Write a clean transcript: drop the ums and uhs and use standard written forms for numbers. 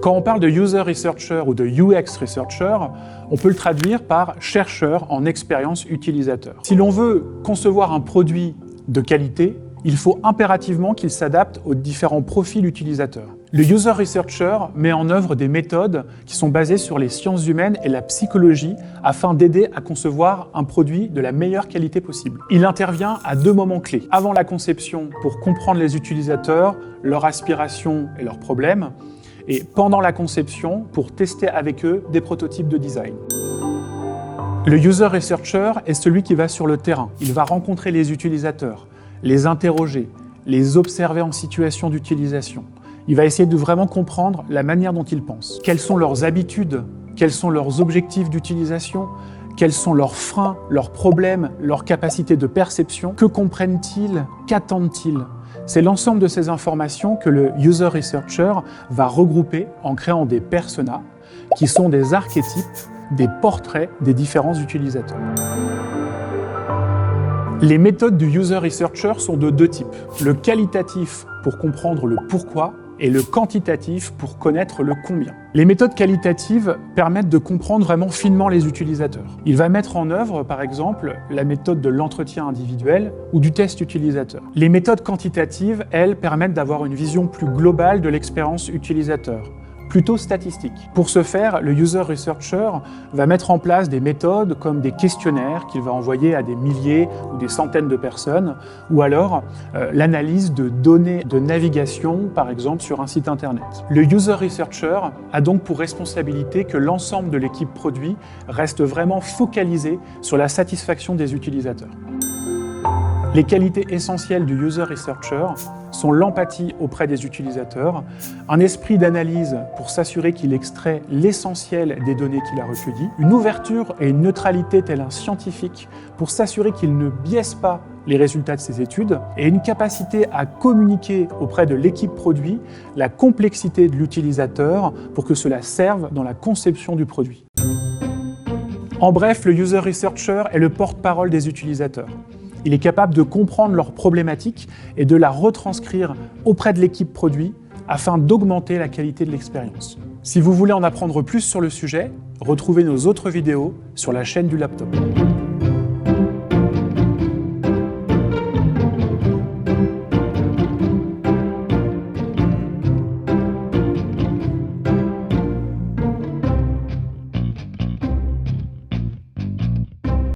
Quand on parle de User Researcher ou de UX Researcher, on peut le traduire par chercheur en expérience utilisateur. Si l'on veut concevoir un produit de qualité, il faut impérativement qu'il s'adapte aux différents profils utilisateurs. Le User Researcher met en œuvre des méthodes qui sont basées sur les sciences humaines et la psychologie afin d'aider à concevoir un produit de la meilleure qualité possible. Il intervient à deux moments clés. Avant la conception pour comprendre les utilisateurs, leurs aspirations et leurs problèmes, et pendant la conception pour tester avec eux des prototypes de design. Le User Researcher est celui qui va sur le terrain. Il va rencontrer les utilisateurs, les interroger, les observer en situation d'utilisation. Il va essayer de vraiment comprendre la manière dont ils pensent. Quelles sont leurs habitudes, quels sont leurs objectifs d'utilisation, quels sont leurs freins, leurs problèmes, leurs capacités de perception, que comprennent-ils, qu'attendent-ils? C'est l'ensemble de ces informations que le User Researcher va regrouper en créant des personas qui sont des archétypes, des portraits des différents utilisateurs. Les méthodes du User Researcher sont de deux types. Le qualitatif pour comprendre le pourquoi et le quantitatif pour connaître le combien. Les méthodes qualitatives permettent de comprendre vraiment finement les utilisateurs. Il va mettre en œuvre, par exemple, la méthode de l'entretien individuel ou du test utilisateur. Les méthodes quantitatives, elles, permettent d'avoir une vision plus globale de l'expérience utilisateur, plutôt statistique. Pour ce faire, le User Researcher va mettre en place des méthodes comme des questionnaires qu'il va envoyer à des milliers ou des centaines de personnes, ou alors l'analyse de données de navigation, par exemple sur un site internet. Le User Researcher a donc pour responsabilité que l'ensemble de l'équipe produit reste vraiment focalisé sur la satisfaction des utilisateurs. Les qualités essentielles du User Researcher sont l'empathie auprès des utilisateurs, un esprit d'analyse pour s'assurer qu'il extrait l'essentiel des données qu'il a recueillies, une ouverture et une neutralité tel un scientifique pour s'assurer qu'il ne biaise pas les résultats de ses études, et une capacité à communiquer auprès de l'équipe produit la complexité de l'utilisateur pour que cela serve dans la conception du produit. En bref, le User Researcher est le porte-parole des utilisateurs. Il est capable de comprendre leurs problématiques et de la retranscrire auprès de l'équipe produit afin d'augmenter la qualité de l'expérience. Si vous voulez en apprendre plus sur le sujet, retrouvez nos autres vidéos sur la chaîne du Laptop.